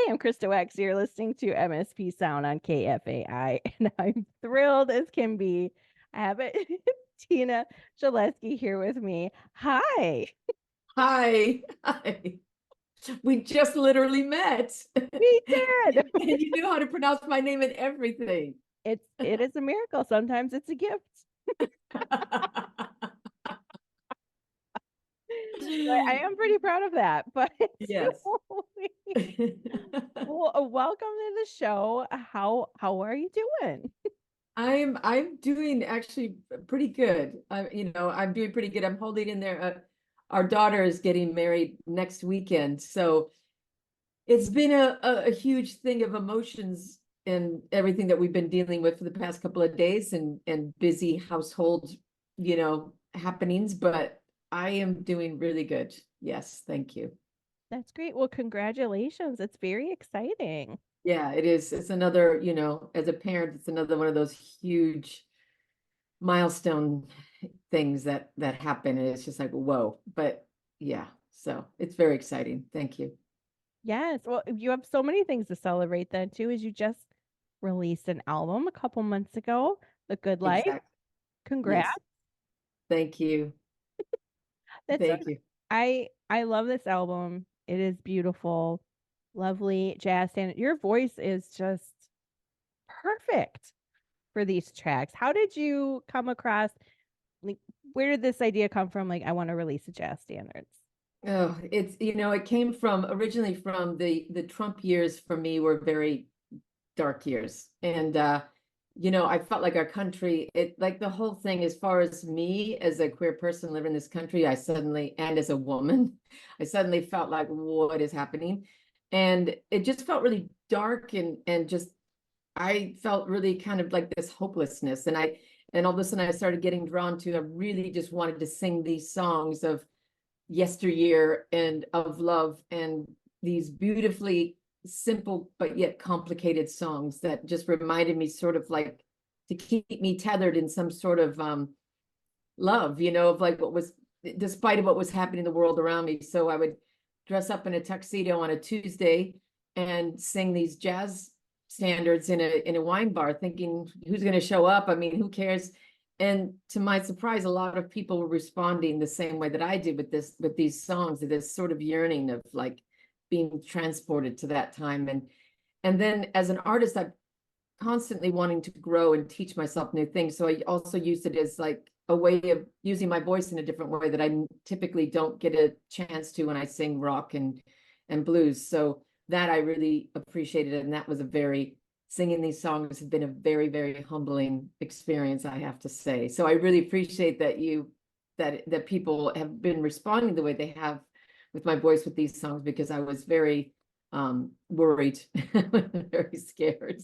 I'm Krista X. You're listening to MSP Sound on KFAI, and I'm thrilled as can be. I have it, Tina Schlieske here with me. Hi. Hi. Hi. We just literally met. We did. And you knew how to pronounce my name and everything. It is a miracle. Sometimes it's a gift. I am pretty proud of that. But Yes. well, welcome to the show. How are you doing? I'm doing actually pretty good. I'm doing pretty good. I'm holding in there. Our daughter is getting married next weekend, so it's been a huge thing of emotions and everything that we've been dealing with for the past couple of days and busy household, happenings, but I am doing really good. Yes, thank you. That's great. Well, congratulations. It's very exciting. Yeah, it is. It's another, as a parent, it's another one of those huge milestone things that happen. And it's just like, whoa. But yeah, so it's very exciting. Thank you. Yes. Well, you have so many things to celebrate then too, as you just released an album a couple months ago, The Good Life. Exactly. Congrats. Yes. Thank you. That's so Thank you. I love this album. It is beautiful, lovely jazz standard. Your voice is just perfect for these tracks. How did you come across, like, where did this idea come from? Like, I want to release a jazz standards. Oh, it came from originally from the Trump years for me were very dark years. And I felt like our country, it like the whole thing, as far as me as a queer person living in this country, and as a woman, I suddenly felt like, what is happening? And it just felt really dark and just I felt really kind of like this hopelessness. And all of a sudden I started getting drawn to, I really just wanted to sing these songs of yesteryear and of love and these beautifully simple but yet complicated songs that just reminded me sort of like to keep me tethered in some sort of love, of like what was, despite of what was happening in the world around me. So I would dress up in a tuxedo on a Tuesday and sing these jazz standards in a wine bar, thinking who's going to show up? I mean, who cares? And to my surprise, a lot of people were responding the same way that I did with these songs, this sort of yearning of like being transported to that time. And then as an artist, I'm constantly wanting to grow and teach myself new things. So I also used it as like a way of using my voice in a different way that I typically don't get a chance to when I sing rock and blues. So that I really appreciated it. And that was singing these songs has been a very, very humbling experience, I have to say. So I really appreciate that people have been responding the way they have with my voice with these songs, because I was very worried, very scared.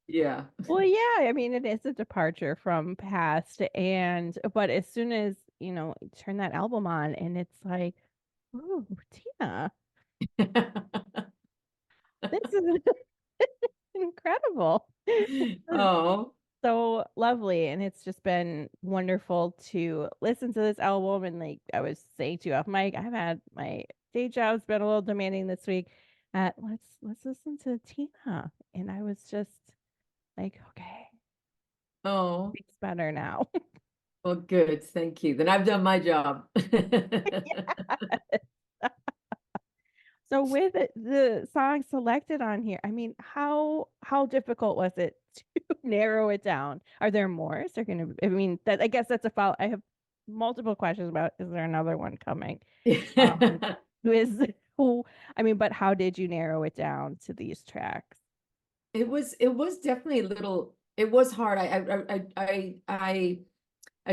Yeah. Well, yeah, I mean, it is a departure from past, but as soon as, turn that album on and it's like, ooh, Tina, this is incredible. Oh, So lovely. And it's just been wonderful to listen to this album. And like I was saying to you off mic, I've had my day job's been a little demanding this week. Let's listen to Tina. And I was just like, okay, oh, it's better now. well, good. Thank you. Then I've done my job. So with the song selected on here, I mean, how difficult was it to narrow it down? Are there more? Is there gonna I mean, that I guess that's a follow. I have multiple questions about is there another one coming? Um, who is who I mean, but how did you narrow it down to these tracks? It was definitely a little, it was hard. I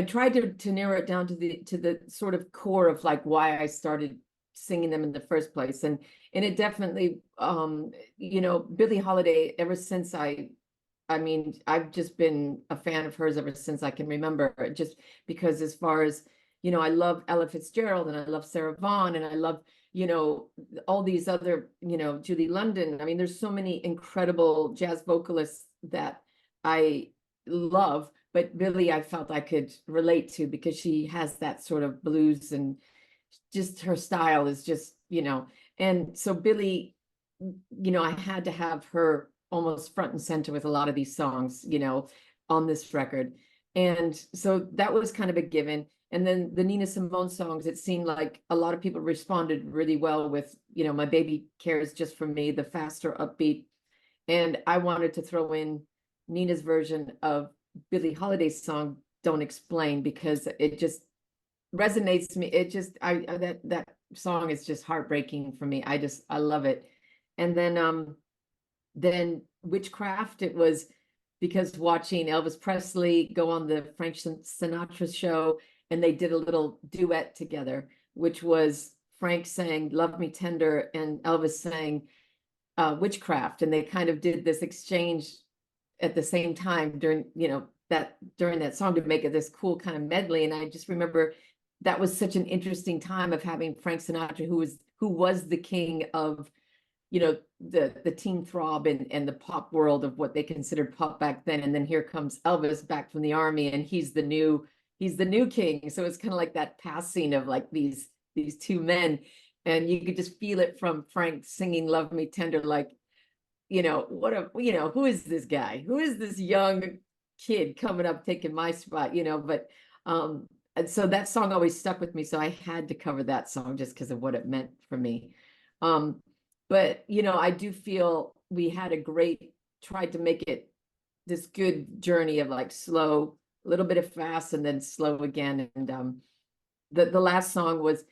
tried to narrow it down to the sort of core of like why I started singing them in the first place. And it definitely Billie Holiday, ever since I mean, I've just been a fan of hers ever since I can remember, just because as far as, I love Ella Fitzgerald and I love Sarah Vaughan and I love, all these other, Julie London. I mean, there's so many incredible jazz vocalists that I love, but Billie, I felt I could relate to because she has that sort of blues and just her style is just, and so Billie I had to have her almost front and center with a lot of these songs, on this record. And so that was kind of a given. And then the Nina Simone songs, it seemed like a lot of people responded really well with, My Baby Cares Just for Me, the faster upbeat. And I wanted to throw in Nina's version of Billie Holiday's song, Don't Explain, because it just resonates to me. It just, that song is just heartbreaking for me. I love it. And then Witchcraft, it was because watching Elvis Presley go on the Frank Sinatra show, and they did a little duet together, which was Frank saying Love Me Tender and Elvis saying Witchcraft, and they kind of did this exchange at the same time during that song to make it this cool kind of medley. And I just remember that was such an interesting time of having Frank Sinatra, who was the king of the teen throb and the pop world of what they considered pop back then. And then here comes Elvis back from the army, and he's the new king. So it's kind of like that passing of like these two men. And you could just feel it from Frank singing Love Me Tender, like, who is this guy? Who is this young kid coming up taking my spot? But and so that song always stuck with me. So I had to cover that song just because of what it meant for me. But I do feel we had tried to make it this good journey of like slow, a little bit of fast, and then slow again. And the last song was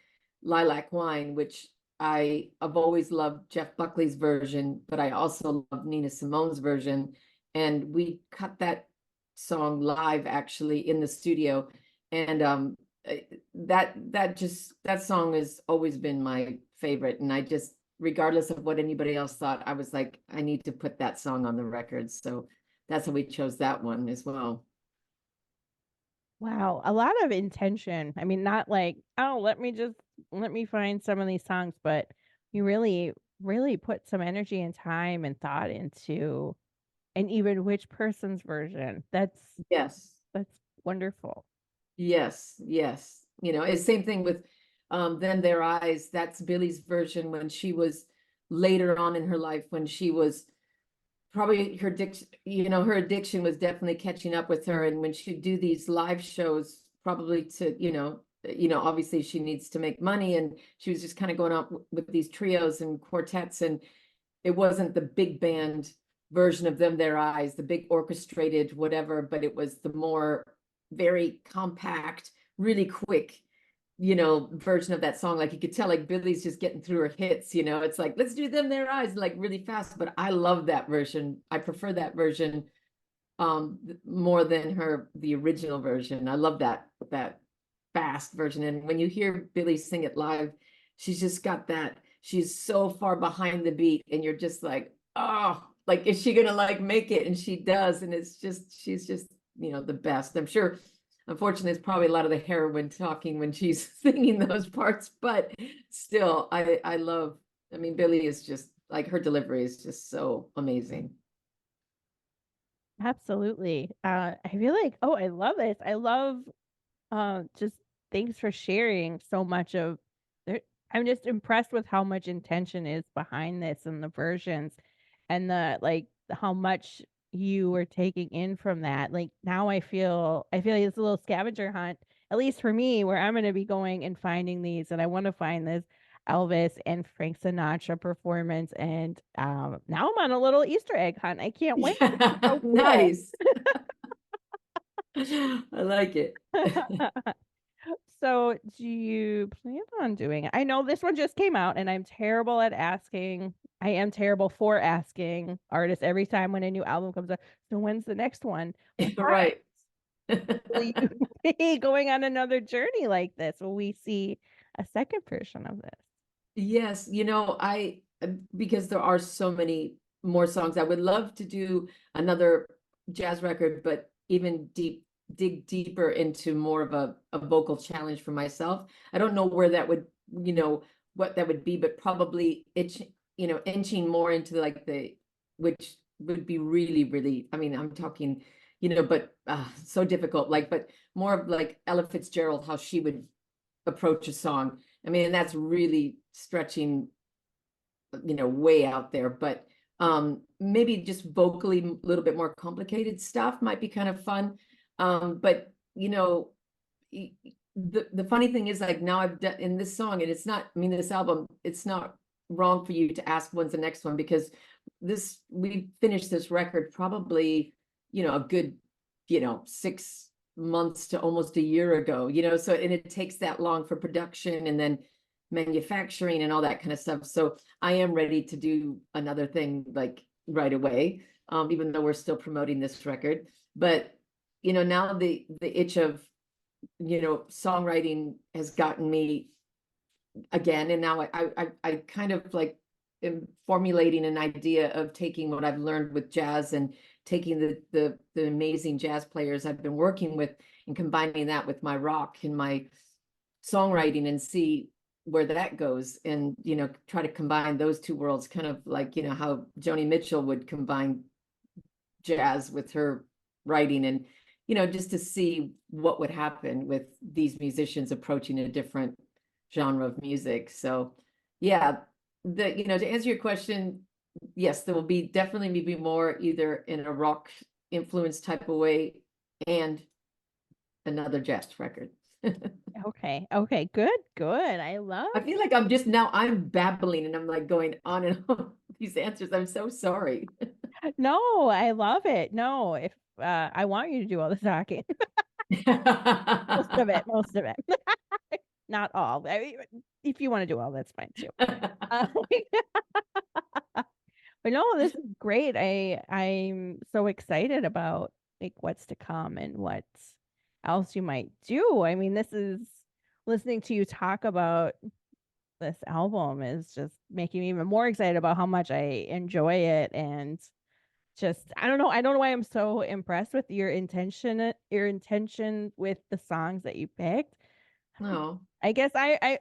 Lilac Wine, which I've always loved Jeff Buckley's version, but I also love Nina Simone's version. And we cut that song live actually in the studio. And that song has always been my favorite. And I just, regardless of what anybody else thought, I was like, I need to put that song on the record. So that's how we chose that one as well. Wow, a lot of intention. I mean, not like, oh, let me find some of these songs, but you really, really put some energy and time and thought into, and even which person's version. Yes. That's wonderful. Yes, yes. It's same thing with Then Their Eyes. That's Billy's version when she was later on in her life, when she was probably her addiction was definitely catching up with her. And when she'd do these live shows, probably to, obviously she needs to make money. And she was just kind of going out with these trios and quartets. And it wasn't the big band version of Them Their Eyes, the big orchestrated whatever, but it was the more very compact, really quick, version of that song. Like you could tell, like Billy's just getting through her hits, it's like, let's do Them Their Eyes, like really fast. But I love that version. I prefer that version more than the original version. I love that fast version. And when you hear Billy sing it live, she's just got that, she's so far behind the beat, and you're just like, oh, like, is she gonna like make it? And she does. And she's just the best. I'm sure, unfortunately, it's probably a lot of the heroine talking when she's singing those parts, but still, I love, I mean, Billy is just like, her delivery is just so amazing. Absolutely. I feel like, oh, I love this. I love just thanks for sharing so much of there. I'm just impressed with how much intention is behind this and the versions and the like how much you were taking in from that. Like now I feel like it's a little scavenger hunt, at least for me, where I'm gonna be going and finding these and I want to find this Elvis and Frank Sinatra performance. And now I'm on a little Easter egg hunt. I can't wait. Yeah, So cool. nice. I like it. So, do you plan on doing it? I know this one just came out, and I'm terrible at asking. I am terrible for asking artists every time when a new album comes out. So, when's the next one? What Right. will you be going on another journey like this? Will we see a second version of this? Yes, because there are so many more songs, I would love to do another jazz record, but even dig deeper into more of a vocal challenge for myself. I don't know where that would, what that would be, but probably inching more into like which would be really, really, I mean, I'm talking, but so difficult, like, but more of like Ella Fitzgerald, how she would approach a song. I mean, and that's really stretching way out there, but maybe just vocally a little bit more complicated stuff might be kind of fun. But the funny thing is, like, now I've done in this song, and it's not, I mean, this album, it's not wrong for you to ask when's the next one, because we finished this record probably, a good, 6 months to almost a year ago, so, and it takes that long for production and then manufacturing and all that kind of stuff. So I am ready to do another thing like right away, even though we're still promoting this record. But now the itch of songwriting has gotten me again, and now I kind of like am formulating an idea of taking what I've learned with jazz and taking the amazing jazz players I've been working with and combining that with my rock and my songwriting, and see where that goes, and try to combine those two worlds, kind of like how Joni Mitchell would combine jazz with her writing, and just to see what would happen with these musicians approaching a different genre of music. So yeah, to answer your question, yes, there will be definitely maybe more either in a rock influence type of way and another jazz record. Okay. Okay. Good. Good. I love. I feel like I'm babbling and I'm like going on and on these answers. I'm so sorry. No, I love it. No, if I want you to do all the talking. Most of it. Most of it. Not all. If you want to do all, that's fine too. Uh, but no, this is great. I'm so excited about like what's to come and what else you might do. I mean, this is listening to you talk about this album is just making me even more excited about how much I enjoy it, and just I don't know why I'm so impressed with your intention with the songs that you picked. No. I guess I'd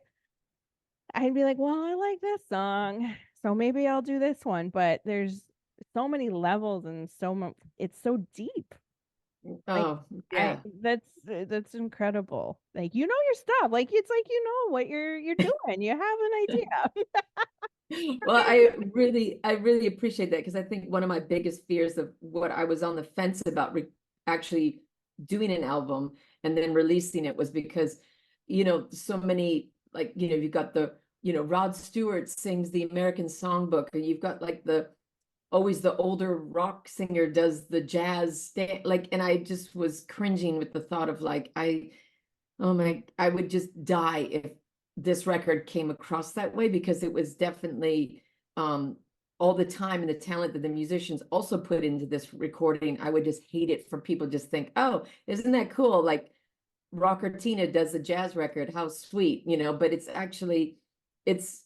be like, well, I like this song, so maybe I'll do this one. But there's so many levels and so much. It's so deep. Like Oh, I yeah. that's incredible. Like your stuff. Like it's like what you're doing. You have an idea. Well, I really appreciate that, because I think one of my biggest fears of what I was on the fence about actually doing an album and then releasing it was because, so many, like, you've got Rod Stewart sings the American Songbook, or you've got like always the older rock singer does the jazz like, and I just was cringing with the thought of like, oh my, I would just die if this record came across that way, because it was definitely all the time and the talent that the musicians also put into this recording. I would just hate it for people just think, oh, isn't that cool? Like Rocker Tina does a jazz record, how sweet, but it's actually, it's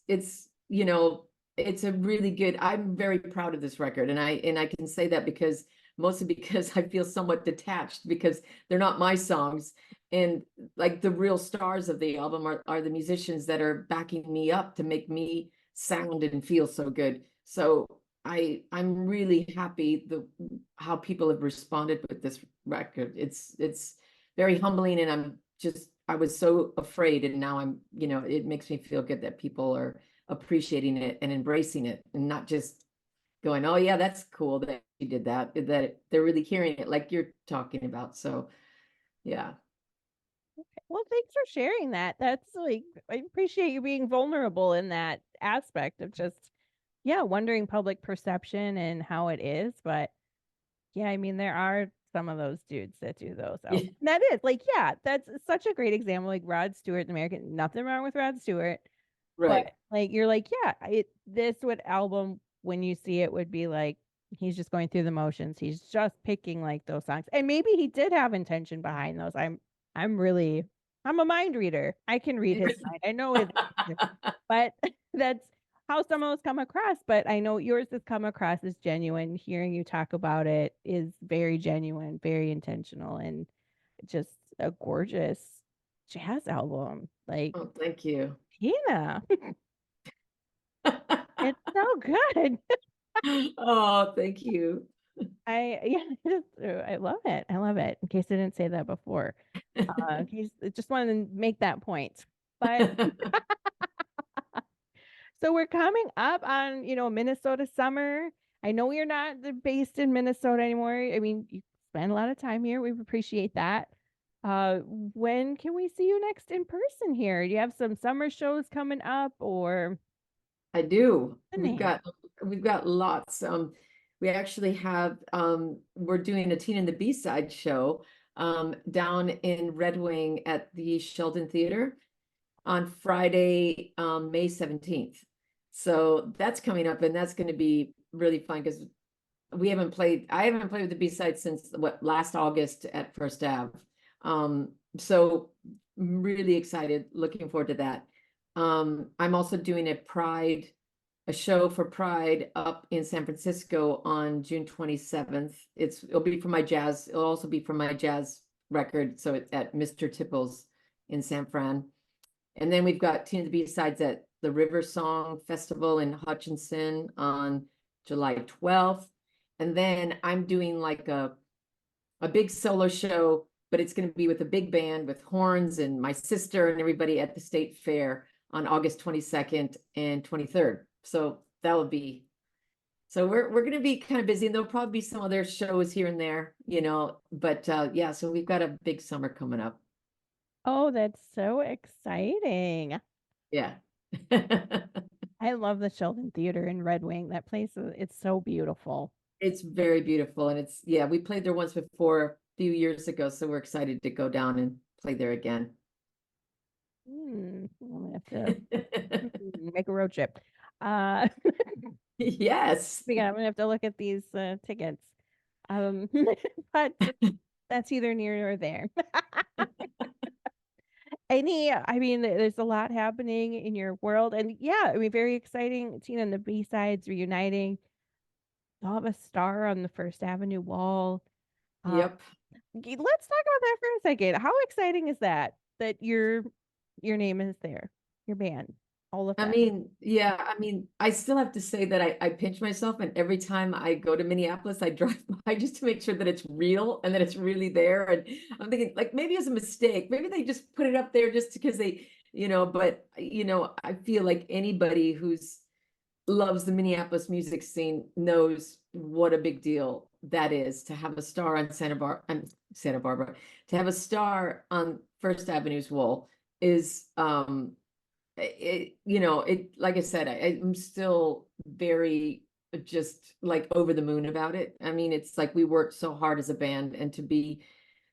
a really good, I'm very proud of this record. And I can say that because mostly because I feel somewhat detached, because they're not my songs. And like the real stars of the album are the musicians that are backing me up to make me sound and feel so good. So I'm really happy how people have responded with this record. It's very humbling, and I was so afraid, and now it makes me feel good that people are appreciating it and embracing it, and not just going, oh yeah, that's cool that you did that, that they're really hearing it like you're talking about. So yeah. Well, thanks for sharing that. That's like I appreciate you being vulnerable in that aspect of just yeah, wondering public perception and how it is. But yeah, I mean there are some of those dudes that do those. So that is like, yeah, that's such a great example. Like Rod Stewart, the American, nothing wrong with Rod Stewart. But Right. like you're like, yeah, this would album when you see it would be like he's just going through the motions. He's just picking like those songs. And maybe he did have intention behind those. I'm really I'm a mind reader. I can read his mind. I know it, but that's how some of those come across. But I know yours has come across as genuine. Hearing you talk about it is very genuine, very intentional, and just a gorgeous jazz album. Like Oh, thank you. Tina. It's so good. Oh, thank you. I yeah, I love it. I love it. In case I didn't say that before, I just wanted to make that point. But So we're coming up on, Minnesota summer. I know you're not based in Minnesota anymore. I mean, you spend a lot of time here. We appreciate that. When can we see you next in person here? Do you have some summer shows coming up or I do. happening? We've got lots. We actually have we're doing a Teen and the B-side show down in Red Wing at the Sheldon Theater on Friday, May 17th. So that's coming up, and that's going to be really fun because I haven't played with the B-side since last August at First Ave. So really excited, looking forward to that. I'm also doing a show for Pride up in San Francisco on June 27th. It'll also be for my jazz record. So it's at Mr. Tipples in San Fran. And then we've got Teen of the B-sides at the River Song Festival in Hutchinson on July 12th. And then I'm doing like a big solo show, but it's going to be with a big band with horns and my sister and everybody at the State Fair on August 22nd and 23rd. So we're going to be kind of busy, and there'll probably be some other shows here and there, but yeah, so we've got a big summer coming up. Oh, that's so exciting. Yeah. I love the Sheldon Theater in Red Wing. That place it's so beautiful. It's very beautiful, and we played there once before a few years ago, so we're excited to go down and play there again. I'm gonna have to make a road trip. Uh, Yes. I'm gonna have to look at these tickets. But that's either near or there. I mean, there's a lot happening in your world, and yeah, I mean, very exciting. Tina and the B-sides reuniting. They'll have a star on the First Avenue wall. Yep. Let's talk about that for a second. How exciting is that? That your name is there, your band, all of I that. mean, yeah, I still have to say that I pinch myself, and every time I go to Minneapolis, I drive by just to make sure that it's real and that it's really there. And I'm thinking, like, maybe it's a mistake. Maybe they just put it up there just because but I feel like anybody who's loves the Minneapolis music scene knows what a big deal that is to have a star on Santa Barbara, to have a star on First Avenue's wall is like I said, I'm still very just like over the moon about it. I mean, it's like we worked so hard as a band, and to be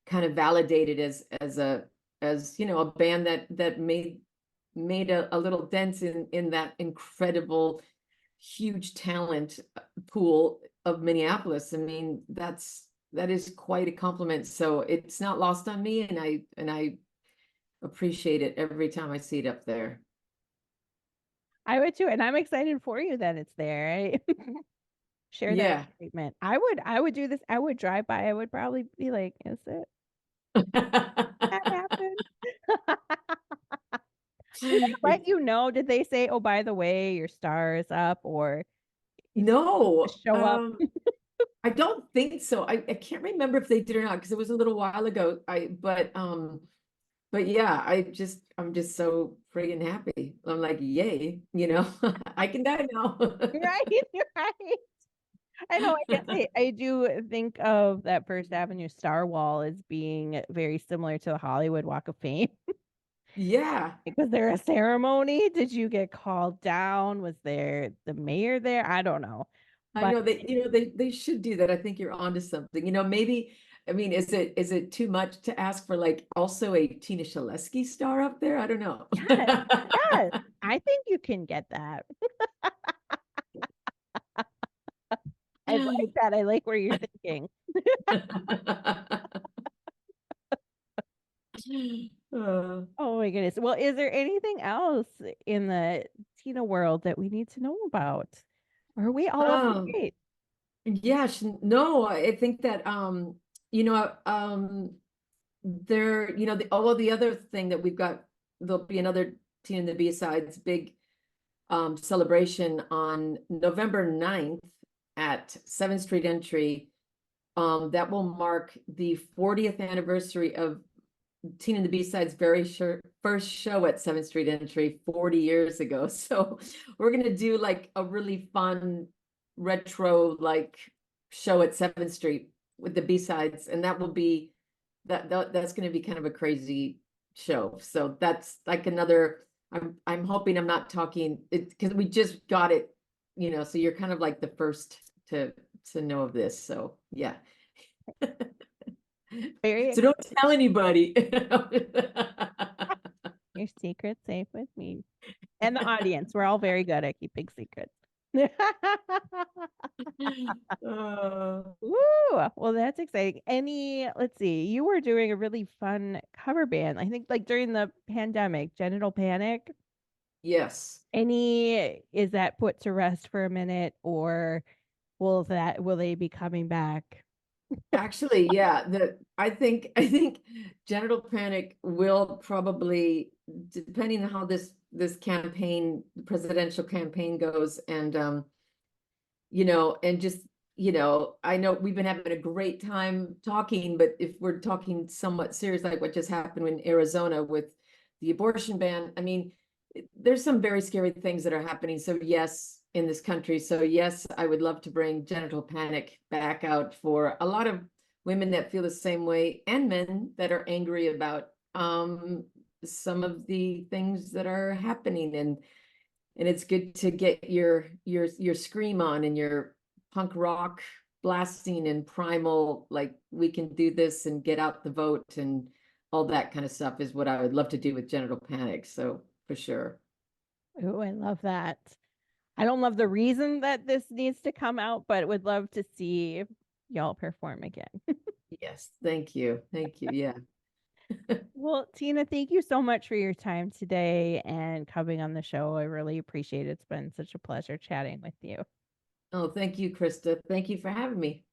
kind of validated as a band that made a little dent in that incredible huge talent pool of Minneapolis. I mean, that is quite a compliment. So it's not lost on me, and I appreciate it every time I see it up there. I would too, and I'm excited for you that it's there. I share that Yeah. excitement. I would do this. I would drive by. I would probably be like, "Is it that happened?" Did they let you know? Did they say, "Oh, by the way, your star is up," or did you No, just show up? I don't think so. I can't remember if they did or not because it was a little while ago. But yeah, I'm just so friggin' happy. I'm like, yay, I can die now. Right, right. I know. I guess I do think of that First Avenue Star Wall as being very similar to the Hollywood Walk of Fame. Yeah. Was there a ceremony? Did you get called down? Was there the mayor there? I don't know. I But know they should do that. I think you're onto something. Maybe, I mean, is it too much to ask for like also a Tina Schlieske star up there? I don't know. yes, yes, I think you can get that. I like that. I like where you're thinking. Uh, Oh my goodness. Well, is there anything else in the Tina world that we need to know about? Or are we all up to um, date? yeah, no, I think that you know, the other thing that we've got, there'll be another Teen and the B-sides big celebration on November 9th at 7th Street Entry. That will mark the 40th anniversary of Teen and the B-Sides first show at 7th Street Entry 40 years ago. So we're gonna do like a really fun retro like show at 7th Street with the B-Sides, and that will be that's gonna be kind of a crazy show. So that's like another. I'm hoping I'm not talking it because we just got it, so you're kind of like the first to know of this. So yeah. Very So don't tell anybody. Your secret's safe with me and the audience. We're all very good at keeping secrets. Uh, Woo! Well, that's exciting. Let's see, you were doing a really fun cover band, I think, like during the pandemic, Genital Panic. yes. Is that put to rest for a minute, or will they be coming back? Actually, yeah, I think genital panic will probably, depending on how this campaign, presidential campaign goes, and and just, I know we've been having a great time talking, but if we're talking somewhat serious, like what just happened in Arizona with the abortion ban, I mean, there's some very scary things that are happening. So yes, in this country. So yes, I would love to bring genital panic back out for a lot of women that feel the same way, and men that are angry about some of the things that are happening, and it's good to get your scream on and your punk rock blasting and primal, like we can do this and get out the vote and all that kind of stuff is what I would love to do with genital panic. So for sure. Oh, I love that. I don't love the reason that this needs to come out, but would love to see y'all perform again. Yes, thank you. Thank you. Yeah. Well, Tina, thank you so much for your time today and coming on the show. I really appreciate it. It's been such a pleasure chatting with you. Oh, thank you, Krista. Thank you for having me.